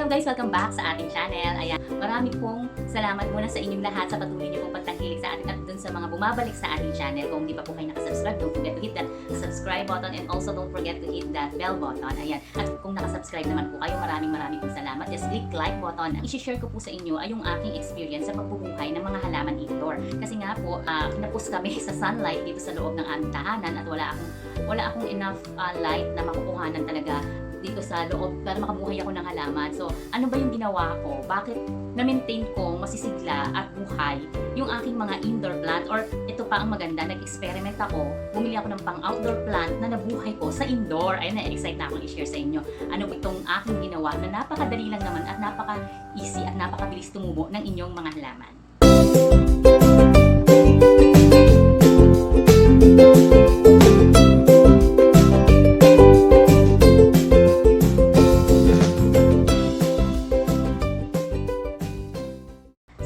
Hello guys! Welcome back sa ating channel. Ayan, marami pong salamat muna sa inyong lahat sa patuloy niyo pong pagtangkilik sa atin at dun sa mga bumabalik sa ating channel. Kung hindi pa po kayo nakasubscribe, don't forget to hit that subscribe button and also don't forget to hit that bell button. Ayan, at kung nakasubscribe naman po kayo, maraming pong salamat. Just click like button. I-share ko po sa inyo ay yung aking experience sa pagbubuhay ng mga halaman indoor. Kasi nga po, kinapos kami sa sunlight dito sa loob ng aming tahanan at wala akong enough light na makukuhanan talaga dito sa loob para makabuhay ako ng halaman. So, ano ba yung ginawa ko? Bakit na-maintain ko masisigla at buhay yung aking mga indoor plant? Or ito pa ang maganda, nag-experiment ako. Bumili ako ng pang-outdoor plant na nabuhay ko sa indoor. Ayun, na-excite na akong i-share sa inyo. Ano ba itong aking ginawa na napakadali lang naman at napaka-easy at napakabilis tumubo ng inyong mga halaman.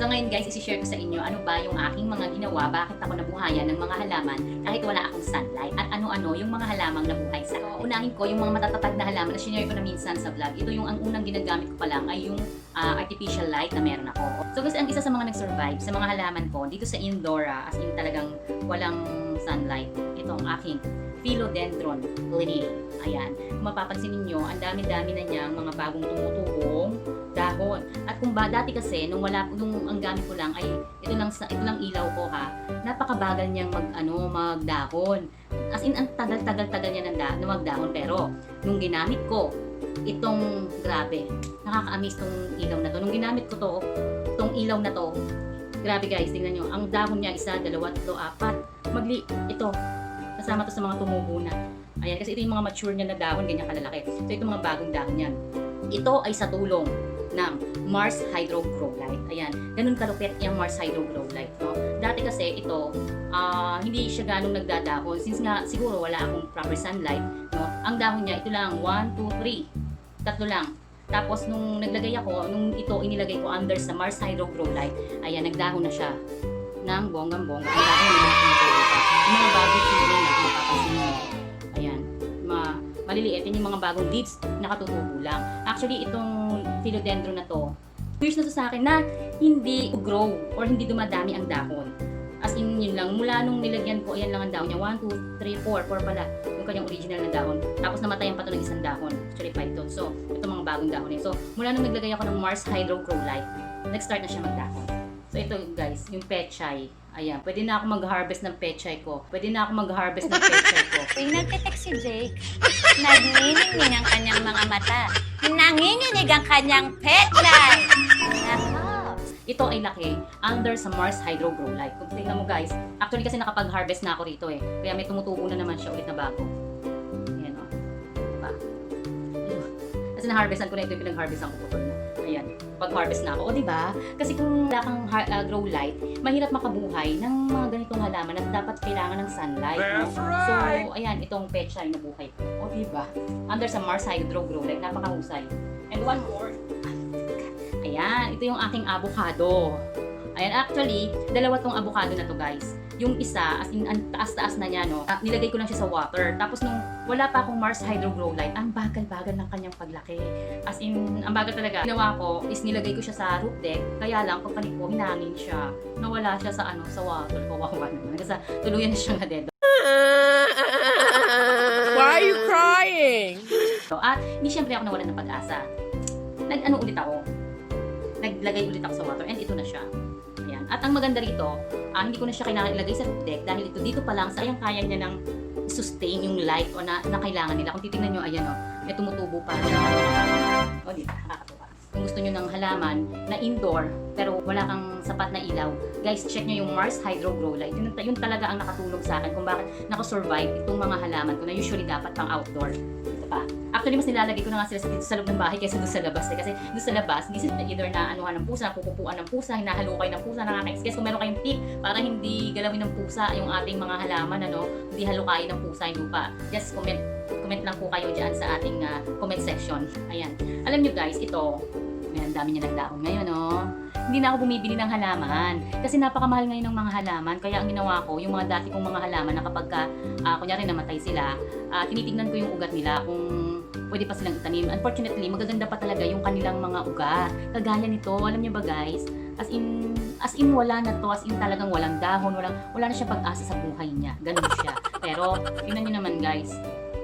So ngayon guys, isi-share ko sa inyo ano ba yung aking mga ginawa, bakit ako nabuhayan ng mga halaman kahit wala akong sunlight, at ano-ano yung mga halamang nabuhay sa akin. Unahin ko yung mga matatatag na halaman na sinare ko na minsan sa vlog. Ito yung ang unang ginagamit ko pa lang ay yung artificial light na meron ako. So guys, ang isa sa mga nag-survive sa mga halaman ko dito sa indoor, as in talagang walang sunlight, ito ang aking Philodendron lineae. Ayan, kung mapapansin ninyo, ang dami-dami na niyang mga bagong tumutubong dahon. At kung ba dati kasi nung ang gamit ko lang ay ito lang ilaw ko ha. Napakabagal niyang magdahon. As in ang tagal niya na magdahon, pero nung ginamit ko itong grabe, nakaka-amaze tong ilaw na to. Nung ginamit ko tong ilaw na to, grabe guys, tingnan niyo, ang dahon niya 1, 2, 3, 4. Ito kasama to sa mga tumubo na. Ayan, kasi ito yung mga mature niya na dahon, ganyan kalalaki. So ito mga bagong dahon niyan. Ito ay sa tulong ng Mars Hydro Grow Light. Ayan, ganun kalupit yung Mars Hydro Grow Light, no? Dati kasi ito, hindi siya ganung nagdadahon. Since nga siguro wala akong proper sunlight, no? Ang dahon niya, ito lang, 1, 2, 3. Tatlo lang. Tapos nung naglagay ako, nung ito inilagay ko under sa Mars Hydro Grow Light, ayan, nagdahon na siya ng bonggang-bongga. Ang dahon yung mga bagong feeling na mapapansin niyo. Ayan, maliliit. Yan yung mga bagong leaves na katutubo lang. Actually, itong philodendron na to, years na to sa akin na hindi grow or hindi dumadami ang dahon. As in, yun lang. Mula nung nilagyan ko, ayan lang ang dahon niya. 1, 2, 3, 4. 4 pala. Yung kanyang original na dahon. Tapos namatayan pa to ng isang dahon. Actually, 5 to. So, ito mga bagong dahon eh. So, mula nung naglagay ako ng Mars Hydro Grow Light, nag-start na siya magdahon. So, ito guys, yung pechay. Ayan, pwede na ako mag-harvest ng pechay ko. Pwede na ako mag-harvest ng pechay ko. Tuwing nagte-text si Jake, nagniningning ang kanyang mga mata. Nanginginig ang kanyang petline. Nako. Ito ay laki under sa Mars Hydro Grow Light. Kung tingnan mo guys, actually kasi nakapag-harvest na ako rito eh. Kaya may tumutubo na naman siya ulit na bago. Ayan o. Diba? Kasi na-harvestan ko na ito yung pinag-harvestan ko putol na. Ayan, pag-harvest na ako. O diba? Kasi kung wala kang grow light, mahirap makabuhay ng mga ganitong halaman at dapat kailangan ng sunlight. No? So, ayan, itong pechay na buhay ko. O diba? Under sa Mars Hydro Grow Light, napakahusay. And one more. Ayan, ito yung aking avocado. Ayan, actually, dalawa tong avocado na to guys. Yung isa, as in, ang taas-taas na niya, no? Nilagay ko lang siya sa water. Tapos nung wala pa akong Mars Hydro Grow Light, ang bagal-bagal ng kanyang paglaki. As in, ang bagal talaga. Ginawa ko is nilagay ko siya sa root deck. Kaya lang, pagkanik ko, hinangin siya. Nawala siya sa sa water. Kawawa naman. Kasi tuluyan na siya nga dedo. Why are you crying? At hindi siyempre ako nawalan ng pag-asa. Ulit ako. Naglagay ulit ako sa water and ito na siya. Ayan. At ang maganda rito, hindi ko na siya kailangan ilagay sa root deck dahil dito pa lang sayang kaya niya ng sustain yung light o na kailangan nila. Kung titingnan nyo, ayan o, may tumutubo pa rin. O di ba, nakakatuwa. Kung gusto nyo ng halaman na indoor pero wala kang sapat na ilaw, guys, check nyo yung Mars Hydro Grow Light. Yun talaga ang nakatulong sa akin kung bakit nakasurvive itong mga halaman ko na usually dapat pang outdoor. Ito pa. Actually, mas nilalagay ko na nga sila dito sa loob ng bahay kaysa doon sa labas. Kasi doon sa labas, hindi sila either na anuhan ng pusa, pupupuan ng pusa, hinahalukay ng pusa, nakaka-excess. Kung meron kayong tip para hindi galawin ng pusa yung ating mga halaman, hindi halukayin ng pusa yung lupa. Just comment lang po kayo dyan sa ating comment section. Ayan. Alam nyo guys, ito, ang dami niya nagdahon ngayon, no? Hindi na ako bumibili ng halaman. Kasi napakamahal ngayon ng mga halaman. Kaya ang ginawa ko, yung mga dati kong mga halaman na kapag kunyari namatay sila, tinitignan ko yung ugat nila kung pwede pa silang itanim. Unfortunately, magaganda pa talaga yung kanilang mga ugat. Kagaya nito, alam niyo ba guys, as in wala na to, as in talagang walang dahon, wala na siya pag-asa sa buhay niya. Ganun siya. Pero, tingnan niyo naman guys,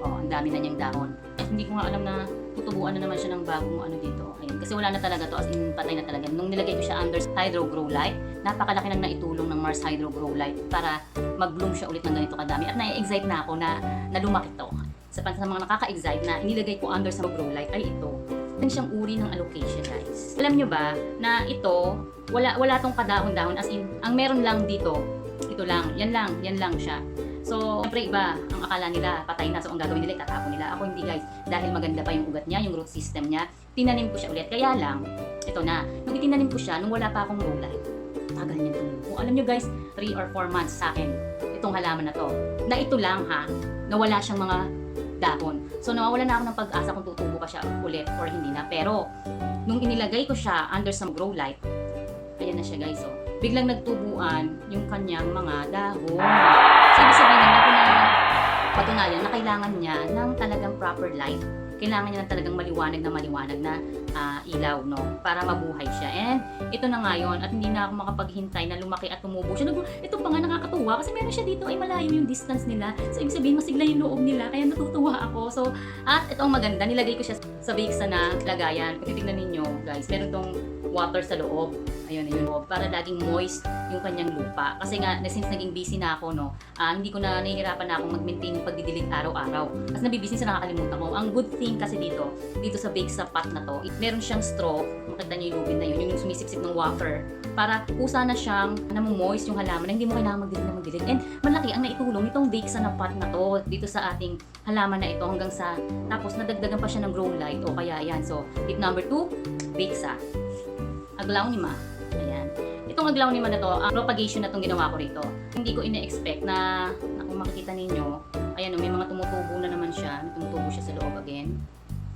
oh, ang dami na niyang dahon. Hindi ko nga alam na tutubuan na naman siya ng bagong ano dito. Ayun, kasi wala na talaga to, as in patay na talaga. Nung nilagay ko siya under Hydro Grow Light, napakalaki nang naitulong ng Mars Hydro Grow Light para mag-bloom siya ulit ng ganito kadami. At na-excite na ako na lumaki to. Sa mga nakaka-excite na inilagay ko under sa grow light ay ito. Ito siyang uri ng alocasia guys. Alam nyo ba na ito, wala tong kadahon-dahon, as in, ang meron lang dito, ito lang, yan lang siya. So, siyempre iba, ang akala nila patay na, so ang gagawin nila, itatapon nila. Ako hindi guys, dahil maganda pa yung ugat niya, yung root system niya, tinanim ko siya ulit. Kaya lang, ito na, nung itinanim ko siya, nung wala pa akong grow light, tagal niyan tumubo. Alam nyo guys, 3 or 4 months sa akin, itong halaman na to. Na ito lang ha, na wala siyang mga dahon. So, nawawalan na ako ng pag-asa kung tutubo pa siya ulit or hindi na. Pero, nung inilagay ko siya under some grow light, ayan na siya guys. So, biglang nagtubuan yung kanyang mga dahon. So, ibig sabihin na patunayan na kailangan niya ng talagang proper light. Kailangan niya ng talagang maliwanag na ilaw, no? Para mabuhay siya. And, ito na nga yun. At hindi na ako makapaghintay na lumaki at tumubo siya. Ito pa nga nakakatuwa kasi meron siya dito ay malayo yung distance nila. So, ibig sabihin, masigla yung loob nila. Kaya natutuwa ako. So, at ito ang maganda. Nilagay ko siya sa Vixa na lagayan. Kung titignan ninyo, guys, meron tong water sa loob. Ayun, para laging moist yung kanyang lupa. Kasi nga, since naging busy na ako, no, hindi ko na nahihirapan na akong mag-maintain yung pagdidilig araw-araw. Kasi nabibisi sa nakakalimutan ko. Ang good thing kasi dito sa bake sa pot na to, meron siyang straw. Makita niyo yung lubid na yun, yung sumisipsip ng water. Para kusa na siyang namomoist yung halaman na hindi mo kailangan magdilig. And malaki ang naitulong nitong bake sa na pot na to dito sa ating halaman na ito hanggang sa, tapos nadagdagan pa siya ng grow light. O kaya yan. So, tip number 2, bake sa aglaonema. Ayan. Itong aglaonema na to, ang propagation na itong ginawa ko rito. Hindi ko ine-expect na kung makikita ninyo, ayan, may mga tumutubo na naman siya. May tumutubo siya sa loob again.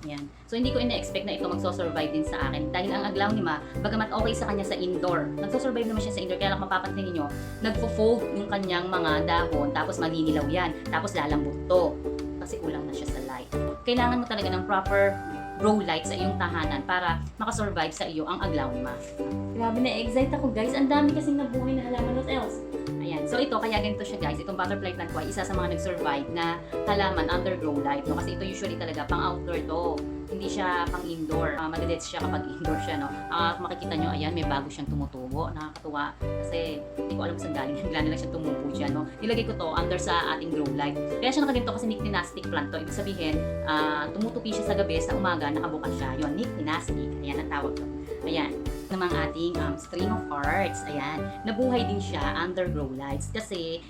Ayan. So, hindi ko ine-expect na ito magso-survive din sa akin. Dahil ang aglaonema, bagamat okay sa kanya sa indoor, nagso-survive naman siya sa indoor. Kaya lang mapapansin ninyo, nagfo-fold yung kanyang mga dahon, tapos malinilaw yan. Tapos lalambot to. Kasi kulang na siya sa light. Kailangan mo talaga ng proper grow light sa iyong tahanan para makasurvive sa iyo ang aglaonema. Grabe na, excite ako guys. Ang dami kasing nabuhay na halaman. What else? Ayan. So ito, kaya ganito siya guys. Itong butterfly plant ko ay isa sa mga nag-survive na halaman under grow light. No? Kasi ito usually talaga pang outdoor to. Hindi siya pang indoor. Madadets siya kapag indoor siya. No? Makikita nyo, ayan, may bago siyang tumutubo. Nakakatuwa. Kasi hindi ko alam kung saan galing. Bigla na lang siyang tumubo dyan. No? Nilagay ko to under sa ating grow light. Kaya siya nakaganito kasi nyctinastic plant to. Ibig sabihin, tumutupi siya sa gabi, sa umaga, nakabukas siya. Yun, nyctinastic. Ayan ang tawag to. Ayan. Namang ating string of hearts. Ayan. Nabuhay din siya under grow lights kasi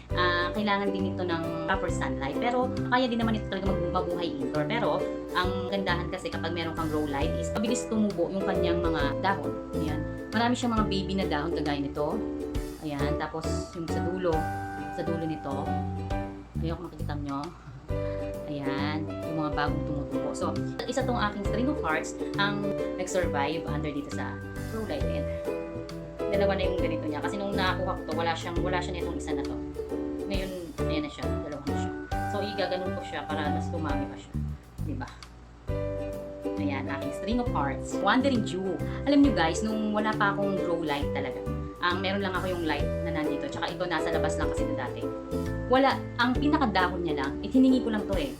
kailangan din ito ng proper sunlight. Pero kaya din naman ito talaga mabuhay indoor. Pero ang gandahan kasi kapag meron kang grow light is mabilis tumubo yung kanyang mga dahon. Ayan. Marami siyang mga baby na dahon kagaya nito. Ayan. Tapos yung sa dulo nito. Ayun kung makikita nyo. Ayan, yung mga bagong tumutubo. So, isa tong aking string of hearts ang nag-survive under dito sa grow light. Ayan. Dalawa na yung ganito niya. Kasi nung nakakuha ko to, wala siya nitong isa na to. Ngayon, ayan na siya. Dalawa na siya. So, igaganon ko siya para mas lumami pa siya. Diba? Ayan, aking string of hearts. Wandering Dew. Alam nyo guys, nung wala pa akong grow light talaga, meron lang ako yung light na nandito. Tsaka ito, nasa labas lang kasi dati. Wala, ang pinakadahon niya lang, hiningi ko lang to eh.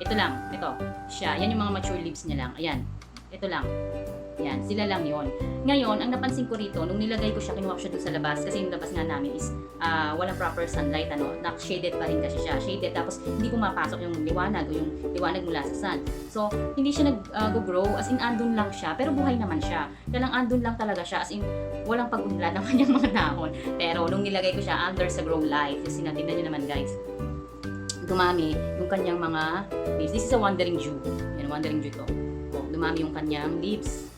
Ito lang, ito. Siya, yan yung mga mature leaves niya lang. Ayan, ito lang. Yan, sila lang yon. Ngayon, ang napansin ko rito, nung nilagay ko siya, kinuha ko siya dun sa labas, kasi yung labas nga namin is walang proper sunlight, shaded pa rin kasi siya. Shaded, tapos hindi ko mapasok yung liwanag o yung liwanag mula sa sun. So, hindi siya nag-grow, as in andun lang siya, pero buhay naman siya. Kaya lang andun lang talaga siya, as in walang pag-unlad ng kanyang mga dahon. Pero nung nilagay ko siya under sa grow light, kasi tingnan nyo naman guys, dumami yung kanyang mga leaves. This is a wandering Dew. Yan, wandering Dew to. Dumami yung kanyang leaves.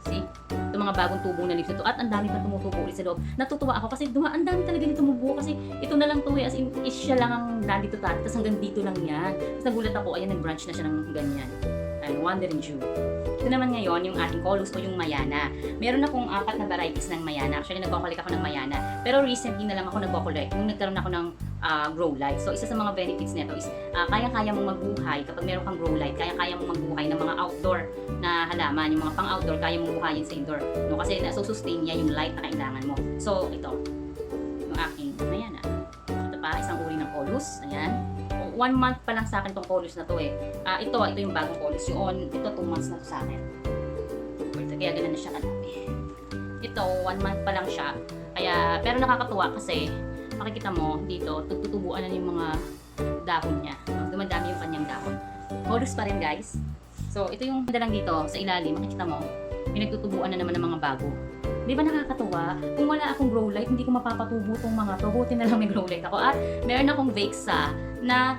See? Ito mga bagong tubo na leaves na to. At ang dami pa tumutubo ulit sa loob. Natutuwa ako kasi ang dami talaga nito tumubo. Kasi ito na lang to as in, siya lang ang nandito tayo. Tapos hanggang dito lang yan. Tapos nagulat ako, ayan, nag-branch na siya ng ganyan. Ayan, wandering Dew. Ito naman ngayon, yung ating Colus o yung Mayana. Meron akong 4 na varieties ng Mayana. Actually, nagko-collect ako ng Mayana. Pero recently na lang ako nagko-collect. Nung nagkaroon ako ng grow light. So, isa sa mga benefits nito is kaya-kaya mong magbuhay kapag meron kang grow light, kaya-kaya mong magbuhay ng mga outdoor na halaman, yung mga pang-outdoor, kaya mong buhayin sa indoor. No? Kasi nasusustain niya yung light na kailangan mo. So, ito, yung aking, ayan ito pa, isang uri ng Colus, ayan. 1 month pa lang sa akin tong Colus na to eh. Ito yung bagong Colus. Yung ito 2 months na to sa akin. Kaya ganun na siya kalaki. Ito, 1 month pa lang siya. Kaya, pero nakakatuwa kasi, makikita mo dito, tutubuan na yung mga dahon niya. Dumadami yung kanyang dahon. Colus pa rin guys. So, ito yung dalang dito sa ilalim, makikita mo, pinagtutubuan na naman ng mga bago. Di ba nakakatuwa? Kung wala akong grow light, hindi ko mapapatubo tong mga to. Buti na lang may grow light ako. At meron akong Vexa na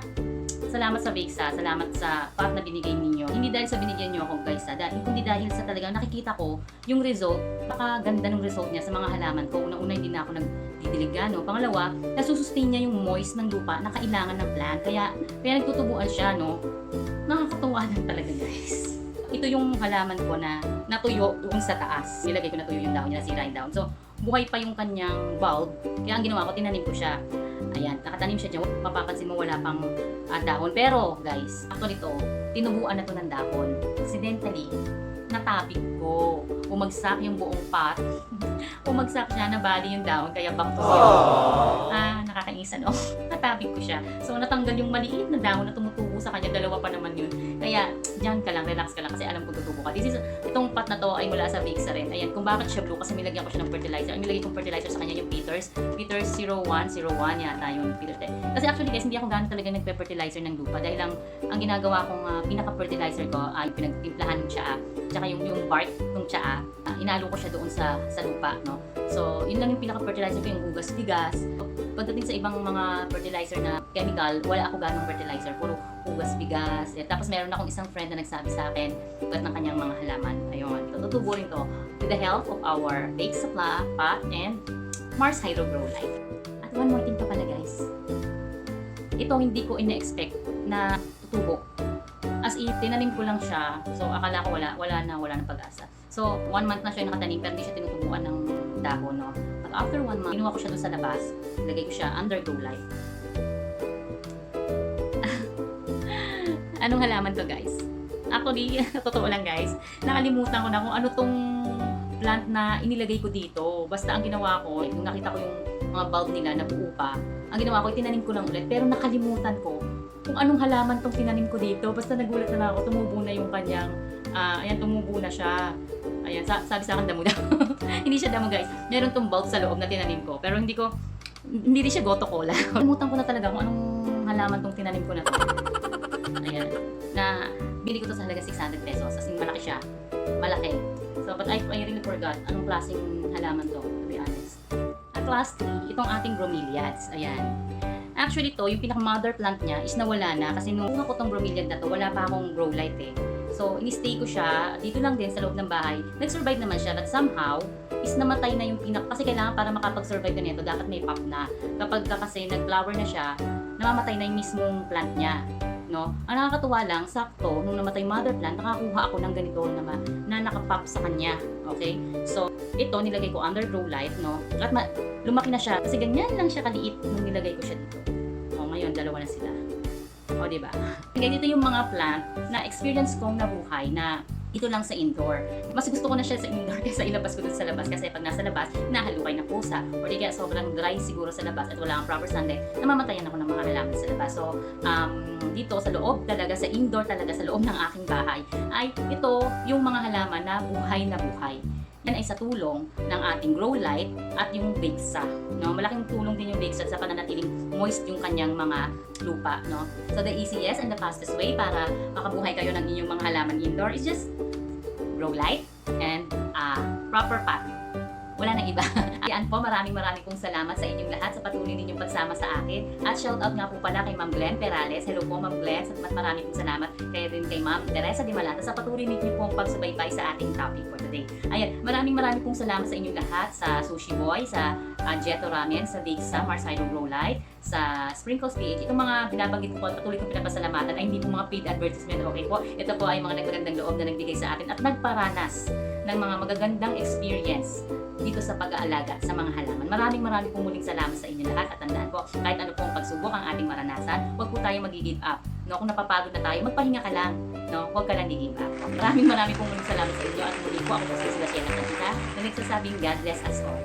salamat sa Vexa, salamat sa pot na binigay ninyo. Hindi dahil sa binigyan nyo ako guys, kundi dahil sa talagang nakikita ko yung result, napakaganda ng result niya sa mga halaman ko. Unang-una hindi na ako nagdidiligan. No? Pangalawa, nasusustain niya yung moist ng lupa na kailangan ng plant. Kaya nagtutubuan siya, no? Nakakatuwa lang talaga guys. Ito yung halaman ko na natuyo doon sa taas. Nilagay ko natuyo yung dahon niya, nasira yung dahon. So, buhay pa yung kanyang bulb. Kaya ang ginawa ko, tinanim ko siya. Ayan, nakatanim siya dyan. Mapapansin mo wala pang dahon. Pero, guys, actually ito, tinubuan na to ng dahon. Accidentally, natabig ko. Umagsak yung buong pot. Umagsak siya, nabali yung dahon, kaya back to zero. Nakakainisan, no? Natabig ko siya. So, natanggal yung maliit na dahon na tumutubo sa kanya. Dalawa pa naman yun. Kaya, dyan ka lang, relax ka lang, kasi alam ko tutubo ka. Itong pot na to ay mula sa Vexa rin. Ayan, kung bakit siya blue, kasi nilagyan ko siya ng fertilizer. Ang nilagay kong fertilizer sa kanya yung Peters 0101 yata yung Peters. Kasi actually guys, hindi ako gano'n talaga nagpe-fertilizer ng lupa. Dahil ang ginagawa kong pinaka-fertilizer ko ay pinagtimplahan ng tsaa. Tsaka yung bark ng tsaa, inalo ko siya doon sa lupa, no? So, yun lang yung pinaka-fertilizer ko, yung hugas-bigas. Pagdating sa ibang mga fertilizer na chemical, wala ako ganong fertilizer, puro hugas-bigas. Tapos meron akong isang friend na nagsabi sa akin ugat ng kanyang mga halaman. Ayun, tutubo rin to with the help of our Vexa pot and Mars Hydro Grow Light. At one more thing pa pala guys. Ito hindi ko ina-expect na tutubo. As in, tinanim ko lang siya. So, akala ko wala na pag-asa. So, 1 month na siya nakatanim pero hindi siya tinutubuan ng dahon, no? At after 1 month, kinuha ko siya doon sa labas. Ilagay ko siya under grow light. Anong halaman to guys? Actually, totoo lang guys, nakalimutan ko na kung ano tong plant na inilagay ko dito. Basta ang ginawa ko, yung nakita ko yung mga bulb nila na buo pa, ang ginawa ko, tinanim ko lang ulit. Pero nakalimutan ko kung anong halaman tong tinanim ko dito. Basta nagulat na ako, tumubo na yung kanyang, ayan, tumubo na siya. Ayan, sabi sa akin damo daw. Hindi siya damo guys. Meron tong bulb sa loob na tinanim ko. Pero hindi rin siya goto cola. Nakalimutan ko na talaga kung anong halaman tong tinanim ko na to. Ayan, na bili ko to sa halaga 600 pesos. As in, malaki siya. Malaki. So, but I really forgot anong klaseng halaman to, to be honest. At lastly, itong ating bromeliads. Ayan. Actually to, yung pinaka-mother plant niya is nawala na kasi nung kuha ko tong bromeliad na to, wala pa akong grow light eh. So, ini-stay ko siya dito lang din sa loob ng bahay. Nag-survive naman siya, but somehow, is namatay na yung kasi kailangan para makapag-survive ka nito, dapat may pop na. Kapag kasi nag-flower na siya, namamatay na yung mismong plant niya. No? Ang nakakatuwa lang, sakto, nung namatay mother plant, nakakuha ako ng ganito na nakapop sa kanya. Okay? So, ito, nilagay ko under grow light, no? At lumaki na siya, kasi ganyan lang siya kaliit nung nilagay ko siya dito. O, ngayon, dalawa na sila. O, diba? Ganito yung mga plant na experience kong nabuhay na ito lang sa indoor. Mas gusto ko na siya sa indoor kaysa ilabas ko dun sa labas kasi pag nasa labas, nahalukay ng pusa. Or di kaya sobrang dry siguro sa labas at wala kang proper sunlight, namamatayan ako ng mga halaman sa labas. So, dito sa loob talaga, sa indoor talaga, sa loob ng aking bahay, ay ito yung mga halaman na buhay na buhay. Yan ay sa tulong ng ating grow light at yung Vexa. No? Malaking tulong din yung Vexa sa pananatiling moist yung kanyang mga lupa. No? So the easiest and the fastest way para makabuhay kayo ng inyong mga halaman indoor is just grow light and proper pot. Wala nang iba. Ayan po, maraming pong salamat sa inyong lahat sa patuloy ninyong pagsama sa akin. At shoutout nga po pala kay Ma'am Glenn Perales. Hello po Ma'am Glenn. At maraming pong salamat kaya rin kay Ma'am Teresa de Malata sa patuloy ninyo pong pagsubaybay sa ating topic for today. Ayan, maraming pong salamat sa inyong lahat, sa Sushi Boy, sa Jetto Ramen, sa Vexa, Mars Hydro Grow Light, sa Sprinkles PH. Itong mga binabanggit ko po at patuloy kong pinapasalamatan ay hindi po mga paid advertisement, okay po? Ito po ay mga nagmagandang loob na nagbigay sa atin at nagparanas ng mga magagandang experience dito sa pag-aalaga sa mga halaman. Maraming pong muling salamat sa inyo lahat at tandaan po, kahit ano pong pagsubok ang ating maranasan, huwag po tayo mag-give up. No, kung napapagod na tayo, magpahinga ka lang. No, huwag ka lang i-give up. Maraming pong muling salamat sa inyo at muli po ako po si Graciela Cantita na nagsasabing God bless us all.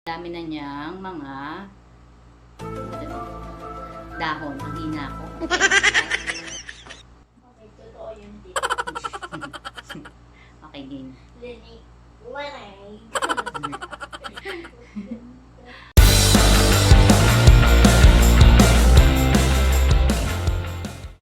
Dami na niyang mga dahon. Ang hina ko. Okay, totoo yun din. Okay, game. Lenig. Waray.